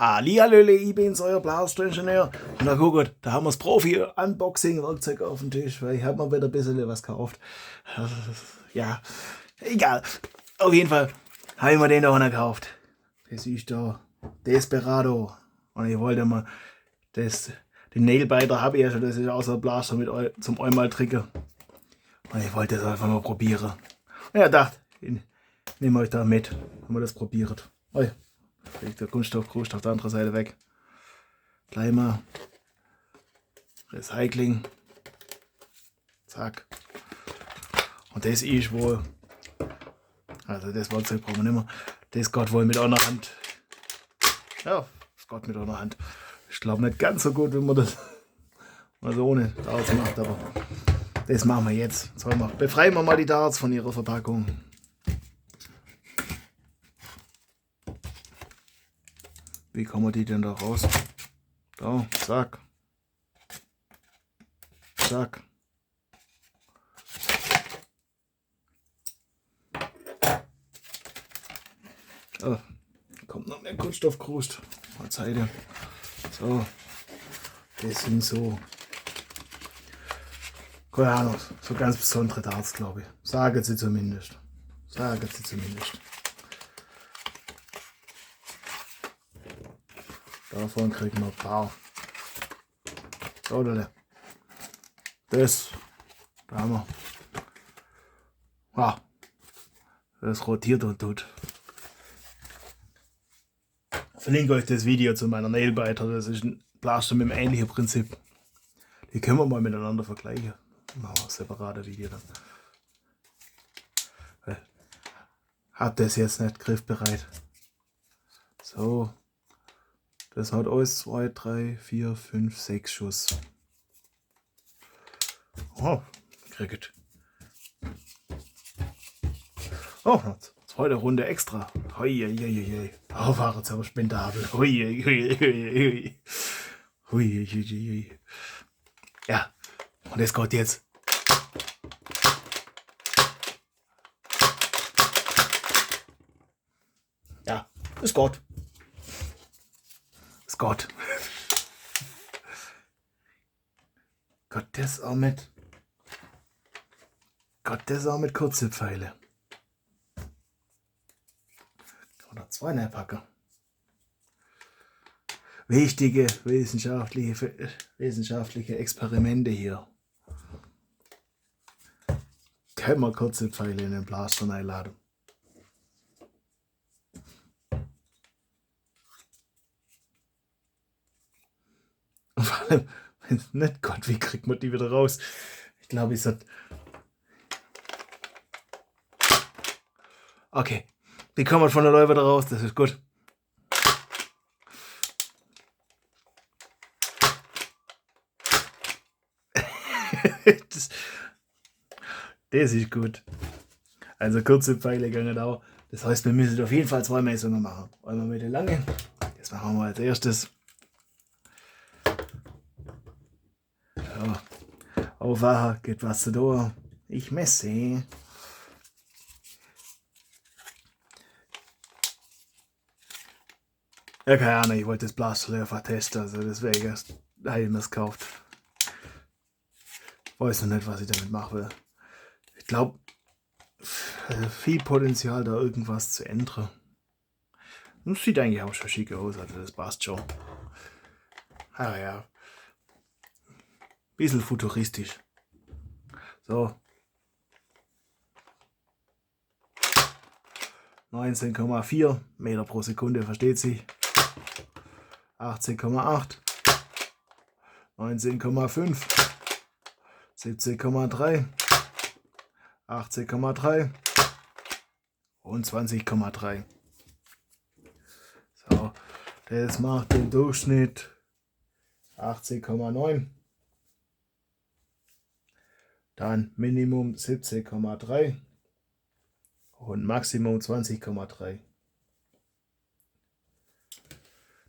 Hallihallöle, ich bin's, euer Blaster-Ingenieur. Und na guckt, da haben wir das Profi-Unboxing-Werkzeug auf dem Tisch, weil ich habe mir wieder ein bisschen was gekauft. Ja, egal. Auf jeden Fall habe ich mir den da noch gekauft. Das ist da Desperado. Und ich wollte mal den Nailbiter habe ich ja schon, das ist auch so ein Blaster mit zum Einmal-Trigger. Und ich wollte das einfach mal probieren. Und ich dachte, ich nehme euch da mit, wenn wir das probiert. Oh, legt der Kunststoffkrust auf der anderen Seite weg. Gleich mal Recycling. Zack. Und das ist wohl, also das Werkzeug brauchen wir nicht mehr. Das geht wohl mit einer Hand. Ja, das geht mit einer Hand. Ich glaube nicht ganz so gut, wenn man das also ohne Darts macht, aber das machen wir jetzt. Befreien wir mal die Darts von ihrer Verpackung. Wie kommen die denn da raus? Da, zack. Zack. Oh, kommt noch mehr Kunststoffkrust. Mal Seite. So. Das sind so. Keine Ahnung, so ganz besondere Darts, glaube ich. Sagen sie zumindest. Sagen sie zumindest. Davon kriegen wir ein paar. So, das. Da haben wir. Ah, das rotiert und tut. Ich verlinke euch das Video zu meiner Nailbiter. Das ist ein Blaster mit einem ähnlichen Prinzip. Die können wir mal miteinander vergleichen. Machen wir ein separates Video dann. Hab das jetzt nicht griffbereit. So. Das hat alles 2, 3, 4, 5, 6 Schuss. Oh, kriegt. Oh, zweite Runde extra. Hui. Oh, war jetzt aber spendabel. Hui. Ja, und es geht jetzt. Ja, es geht. Es geht. Gott, das auch mit kurze Pfeile. Oder 2 packen. Wichtige wissenschaftliche Experimente hier. Können wir kurze Pfeile in den Blaster einladen. Und vor allem, wenn es nicht Gott, wie kriegt man die wieder raus? Ich glaube, ich sollte. Okay, die kommen von der Leute wieder raus, das ist gut. das ist gut. Also kurze Pfeile gehen auch. Das heißt, wir müssen auf jeden Fall 2 Messungen machen. Einmal mit der langen. Das machen wir als erstes. So. Aufwachen, geht was zu tun. Ich messe. Ja, keine Ahnung, ich wollte das Blaster einfach testen, also deswegen habe ich mir es gekauft. Weiß noch nicht, was ich damit machen will. Ich glaube, viel Potenzial, da irgendwas zu ändern. Das sieht eigentlich auch schon schick aus, also das passt schon. Ah ja. Bisschen futuristisch. So. 19,4 Meter pro Sekunde, versteht sich. 18,8. 19,5. 17,3. 18,3 und 20,3. So, das macht den Durchschnitt 18,9. Dann Minimum 17,3 und Maximum 20,3.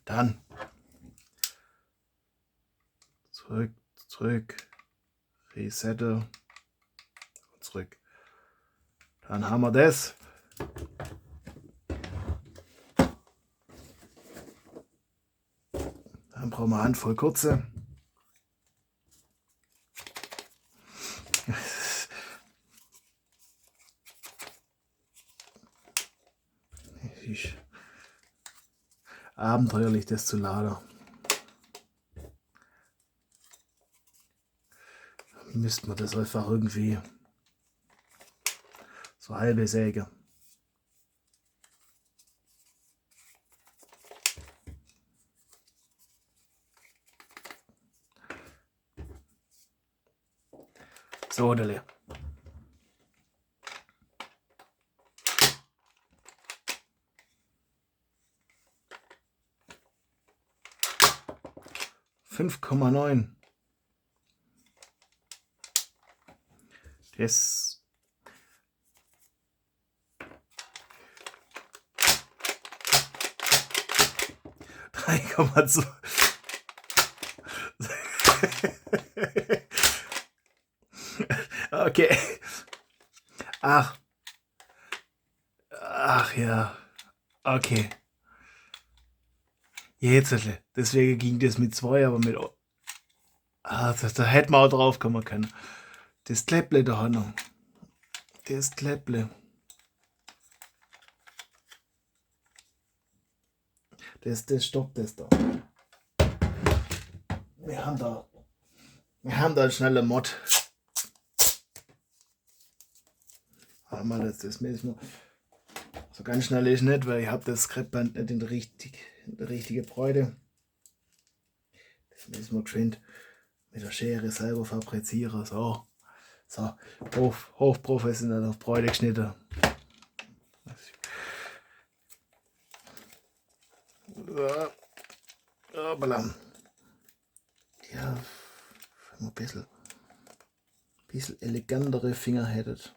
Dann zurück, resette und zurück. Dann haben wir das. brauchen wir eine Handvoll kurze. Es ist abenteuerlich, das zu laden. Müsste man das einfach irgendwie so halbe sägen. So, Dele. $5,9. Das 3,2. Okay. Ach ja. Okay. Jetzt, deswegen ging das mit 2, aber mit. Da hätten wir auch drauf kommen können. Das Klepple da noch. Das Klepple. Das stoppt das da. Wir haben da einen schnellen Mod. Aber mal das müssen wir. So ganz schnell ist nicht, weil ich habe das Kreppband nicht in der richtige Breite. Das müssen wir geschwind mit der Schere selber fabrizieren. So hochprofessionell auf Breite geschnitten. So. Hoppala. Ja, wenn man ein bisschen elegantere Finger hättet,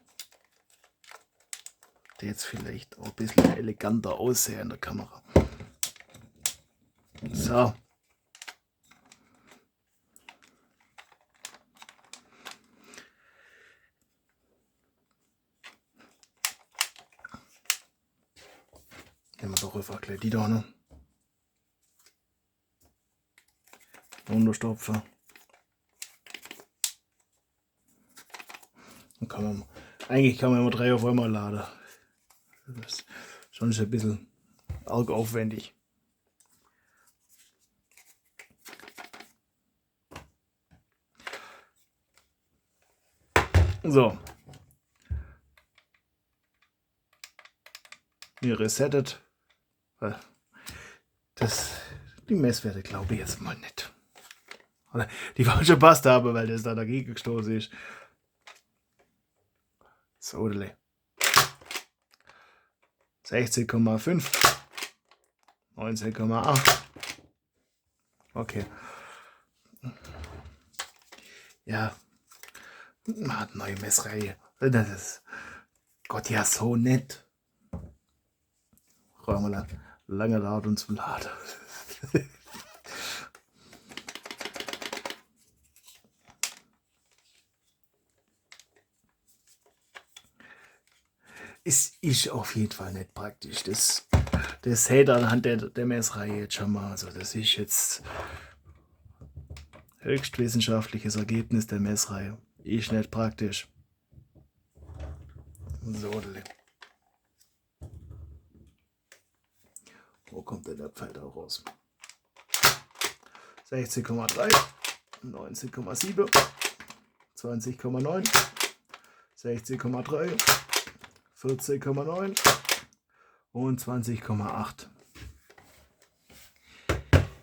die jetzt vielleicht auch ein bisschen eleganter aussehen in der Kamera. So. Nehmen wir doch einfach gleich die da noch. Unterstopfen. Dann eigentlich kann man immer 3 auf einmal laden. Das ist schon ein bisschen arg aufwendig. So. Hier resettet. Die Messwerte glaube ich jetzt mal nicht. Oder die falsche Pasta habe, weil das da dagegen gestoßen ist. So, 16,5. 19,8. Okay. Ja. Man hat neue Messreihe. Das ist Gott ja so nett. Räumen wir lange laut und zum Laden. Es ist auf jeden Fall nicht praktisch. Das seht ihr anhand der Messreihe jetzt schon mal. Also das ist jetzt höchst wissenschaftliches Ergebnis der Messreihe. Ist nicht praktisch. So, wo kommt denn der Pfeil da raus? 16,3, 19,7, 20,9, 16,3, 14,9 und 20,8.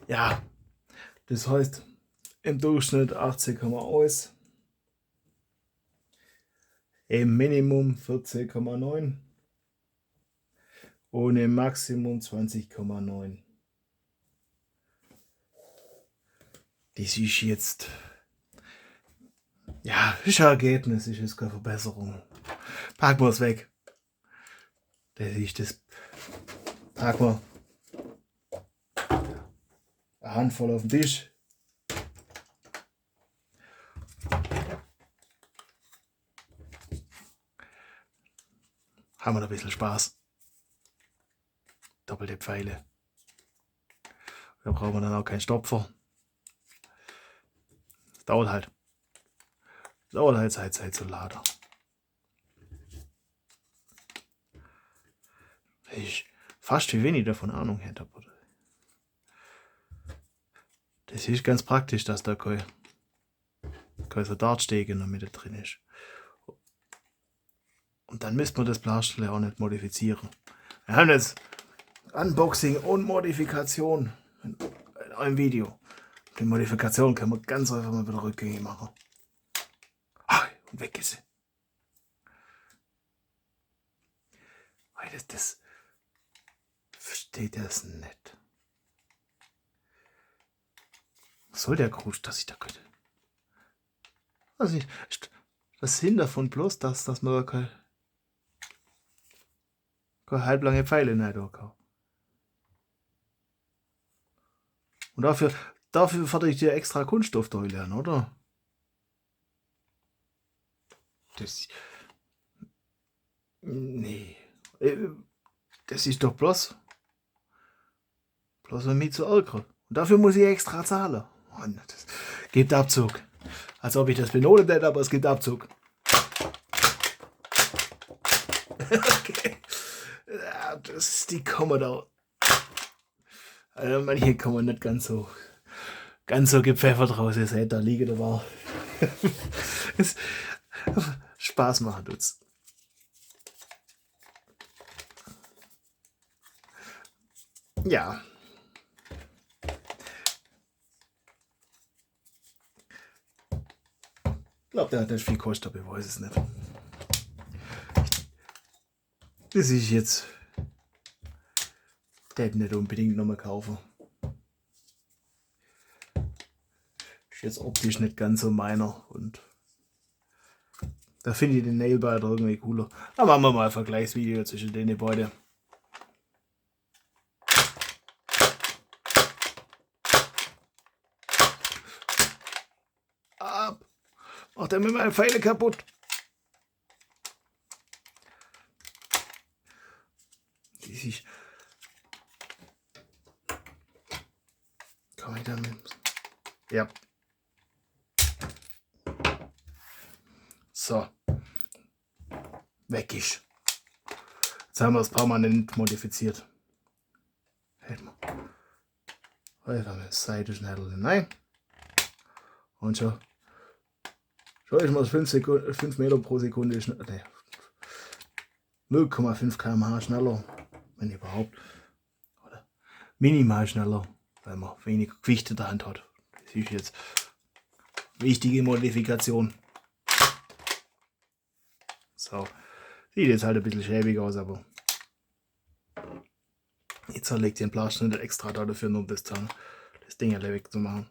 Ja, das heißt im Durchschnitt 18,1, im Minimum 14,9 und im Maximum 20,9. Das ist jetzt, ja, ist ein Ergebnis, ist jetzt keine Verbesserung. Packen wir es weg. Das ist das. Packen wir eine Handvoll auf den Tisch. Haben wir noch ein bisschen Spaß. Doppelte Pfeile. Da brauchen wir dann auch keinen Stopfer. Dauert halt. Dauert halt Zeit zu laden. Ich fast wie wenig davon Ahnung hätte. Das ist ganz praktisch, dass da kein so Dartsteg in der Mitte drin ist. Und dann müsste man das Blasterle auch nicht modifizieren. Wir haben jetzt Unboxing und Modifikation in einem Video. Die Modifikation können wir ganz einfach mal wieder rückgängig machen. Und weg ist sie. Das versteht das nicht. Was soll der Gruß, dass ich da könnte? Also nicht, das Sinn davon bloß, dass man da keine halblange Pfeile nicht kann. Und dafür werde ich dir extra Kunststoff da lernen, oder? Das. Nee. Das ist doch bloß um mich zu ärgern. Und dafür muss ich extra zahlen. Mann, das gibt Abzug. Als ob ich das benotet hätte, aber es gibt Abzug. Okay. Ja, das ist die Commodore. Also manche kommen nicht ganz so gepfeffert raus. Ihr seht, da liegt der war. Spaß machen tut's. Ja. Ich glaube, der hat nicht viel gekostet, aber ich weiß es nicht. Das ist jetzt. Der hätte nicht unbedingt nochmal kaufen. Ist jetzt optisch nicht ganz so meiner und da finde ich den Nailbiter irgendwie cooler. Da machen wir mal ein Vergleichsvideo zwischen den beiden. Ab! Macht er mir meine Pfeile kaputt? Die sich. Komm ich damit? Ja. So. Weg ist. Jetzt haben wir es permanent modifiziert. Hält mal. Einfach mit Seite schneller hinein. Und schon. Schau ich mal 5 Meter pro Sekunde schneller. Nee. 0,5 km/h schneller. Wenn überhaupt. Oder minimal schneller. Weil man weniger Gewicht in der Hand hat. Das ist jetzt wichtige Modifikation. So. Sieht jetzt halt ein bisschen schäbig aus, aber jetzt legt den Blaster nicht extra dafür, nur um das Ding alle wegzumachen.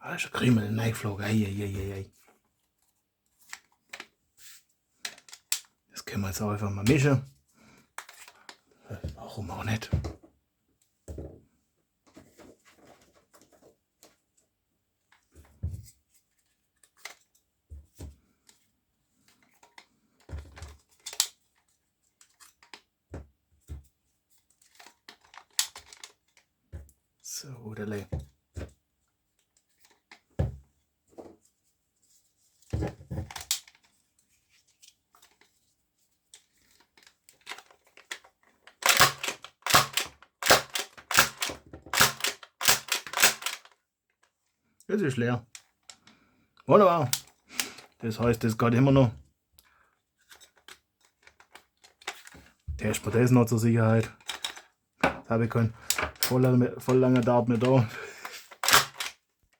Da ist ein Krümel reingeflogen. Ei. Das können wir jetzt auch einfach mal mischen. Warum auch nicht? So, oder le. Das ist leer. Wunderbar. Das heißt, das geht immer noch. Testen wir das noch zur Sicherheit. Jetzt habe ich keinen voll lange Dart mehr da.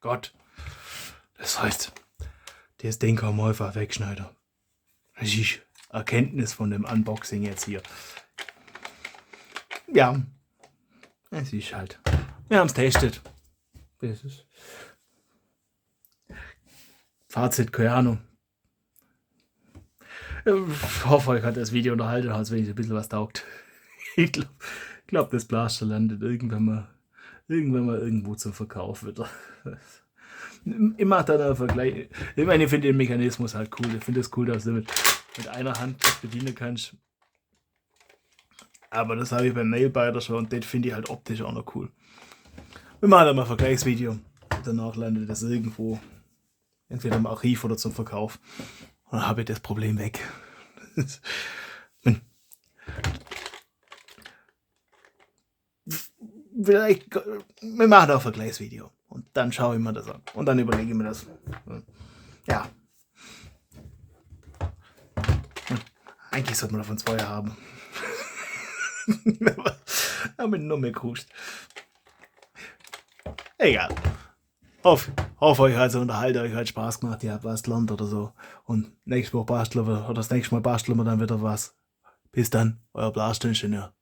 Gott. Das heißt, das Ding kann man einfach wegschneiden. Das ist Erkenntnis von dem Unboxing jetzt hier. Ja. Es ist halt. Wir haben es testet. Das ist Fazit, keine Ahnung. Ich hoffe, euch hat das Video unterhalten, als wenn ich ein bisschen was taugt. Ich glaube, das Blaster landet irgendwann irgendwann mal irgendwo zum Verkauf wieder. Ich mache dann einen Vergleich. Ich meine, ich finde den Mechanismus halt cool. Ich finde es cool, dass du mit einer Hand das bedienen kannst. Aber das habe ich beim Nailbiter schon und den finde ich halt optisch auch noch cool. Wir machen dann mal ein Vergleichsvideo. Danach landet das irgendwo. Entweder im Archiv oder zum Verkauf. Und dann habe ich das Problem weg. Vielleicht, wir machen auch ein Vergleichsvideo. Und dann schaue ich mir das an. Und dann überlege ich mir das. Ja. Eigentlich sollte man davon 2 haben. Aber nur mehr kruscht. Egal. Hoffe euch hat es unterhalten, euch hat Spaß gemacht, ihr habt was gelernt oder so. Und nächstes Mal basteln wir, oder das nächste Mal basteln wir dann wieder was. Bis dann, euer Blastingenieur.